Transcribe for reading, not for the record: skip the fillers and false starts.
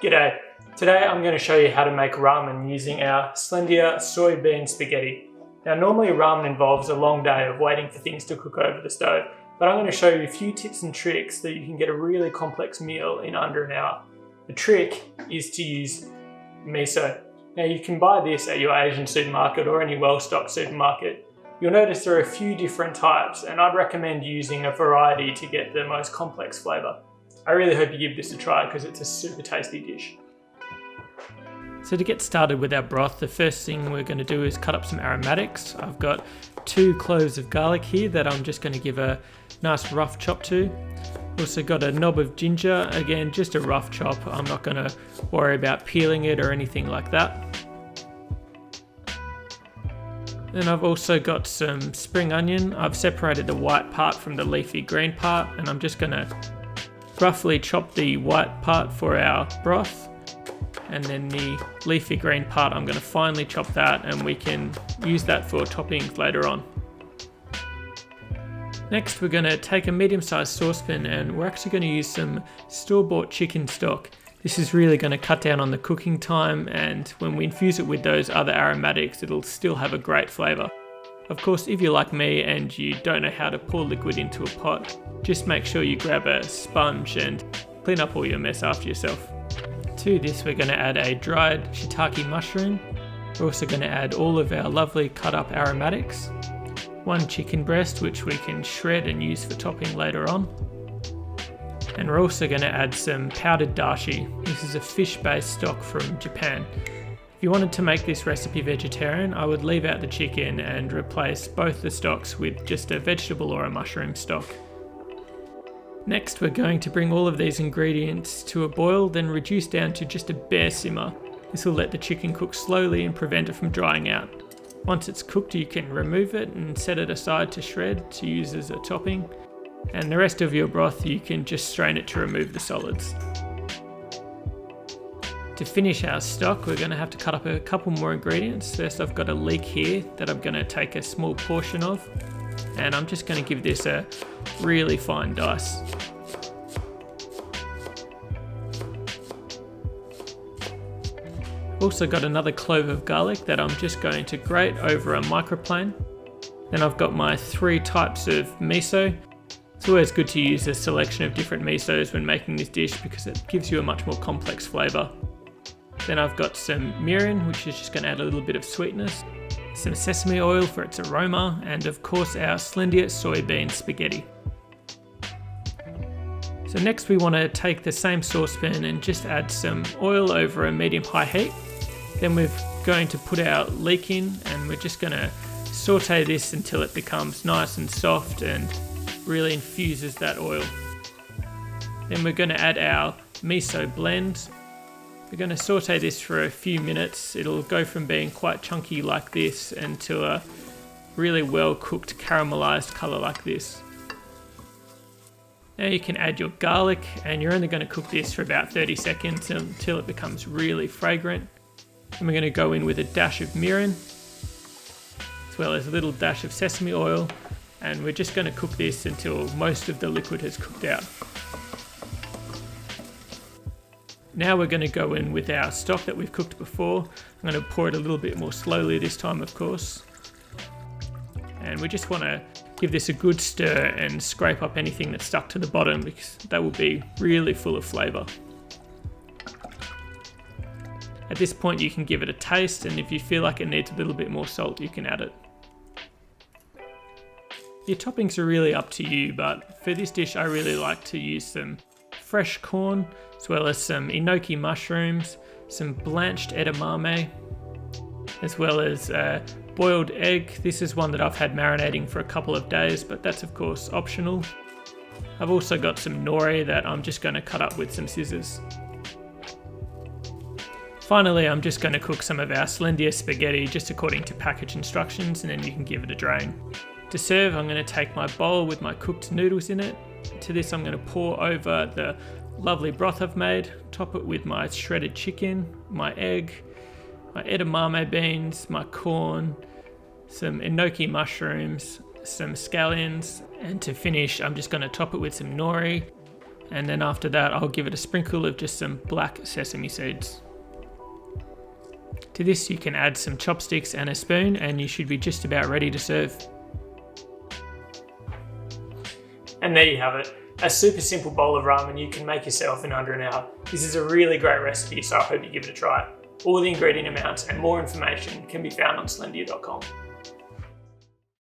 G'day. Today I'm going to show you how to make ramen using our Slendier soybean spaghetti. Now normally ramen involves a long day of waiting for things to cook over the stove, but I'm going to show you a few tips and tricks that you can get a really complex meal in under an hour. The trick is to use miso. Now you can buy this at your Asian supermarket or any well-stocked supermarket. You'll notice there are a few different types, and I'd recommend using a variety to get the most complex flavour. I really hope you give this a try because it's a super tasty dish. So to get started with our broth, the first thing we're going to do is cut up some aromatics. I've got 2 cloves of garlic here that I'm just going to give a nice rough chop to. Also got a knob of ginger, again just a rough chop. I'm not going to worry about peeling it or anything like that. Then I've also got some spring onion. I've separated the white part from the leafy green part, and I'm just going to roughly chop the white part for our broth, and then the leafy green part I'm going to finely chop that, and we can use that for toppings later on. Next we're going to take a medium-sized saucepan, and we're actually going to use some store-bought chicken stock. This is really going to cut down on the cooking time, and when we infuse it with those other aromatics it'll still have a great flavour. Of course, if you're like me and you don't know how to pour liquid into a pot, just make sure you grab a sponge and clean up all your mess after yourself. To this we're going to add a dried shiitake mushroom. We're also going to add all of our lovely cut up aromatics. 1 chicken breast which we can shred and use for topping later on. And we're also going to add some powdered dashi. This is a fish-based stock from Japan. If you wanted to make this recipe vegetarian, I would leave out the chicken and replace both the stocks with just a vegetable or a mushroom stock. Next we're going to bring all of these ingredients to a boil, then reduce down to just a bare simmer. This will let the chicken cook slowly and prevent it from drying out. Once it's cooked you can remove it and set it aside to shred to use as a topping, and the rest of your broth you can just strain it to remove the solids. To finish our stock we're going to have to cut up a couple more ingredients. First I've got a leek here that I'm going to take a small portion of, and I'm just going to give this a really fine dice. Also got another clove of garlic that I'm just going to grate over a microplane. Then I've got my 3 types of miso. It's always good to use a selection of different misos when making this dish because it gives you a much more complex flavour. Then I've got some mirin, which is just going to add a little bit of sweetness, some sesame oil for its aroma, and of course our Slendier soybean spaghetti. So next we want to take the same saucepan and just add some oil over a medium-high heat. Then we're going to put our leek in, and we're just going to saute this until it becomes nice and soft and really infuses that oil. Then we're going to add our miso blend. We're going to saute this for a few minutes. It'll go from being quite chunky like this into a really well cooked caramelized colour like this. Now you can add your garlic, and you're only going to cook this for about 30 seconds until it becomes really fragrant. And we're going to go in with a dash of mirin, as well as a little dash of sesame oil, and we're just going to cook this until most of the liquid has cooked out. Now we're going to go in with our stock that we've cooked before. I'm going to pour it a little bit more slowly this time, of course. And we just want to give this a good stir and scrape up anything that's stuck to the bottom because that will be really full of flavour. At this point you can give it a taste, and if you feel like it needs a little bit more salt you can add it. Your toppings are really up to you, but for this dish I really like to use some fresh corn, as well as some Enoki mushrooms, some blanched edamame, as well as a boiled egg. This is one that I've had marinating for a couple of days, but that's of course optional. I've also got some nori that I'm just going to cut up with some scissors. Finally, I'm just going to cook some of our Slendier spaghetti just according to package instructions, and then you can give it a drain. To serve, I'm going to take my bowl with my cooked noodles in it. To this I'm going to pour over the lovely broth I've made, top it with my shredded chicken, my egg, my edamame beans, my corn, some enoki mushrooms, some scallions, and to finish I'm just going to top it with some nori, And then after that, I'll give it a sprinkle of just some black sesame seeds. To this, you can add some chopsticks and a spoon, and you should be just about ready to serve. And there you have it. A super simple bowl of ramen you can make yourself in under an hour. This is a really great recipe, so I hope you give it a try. All the ingredient amounts and more information can be found on Slendier.com.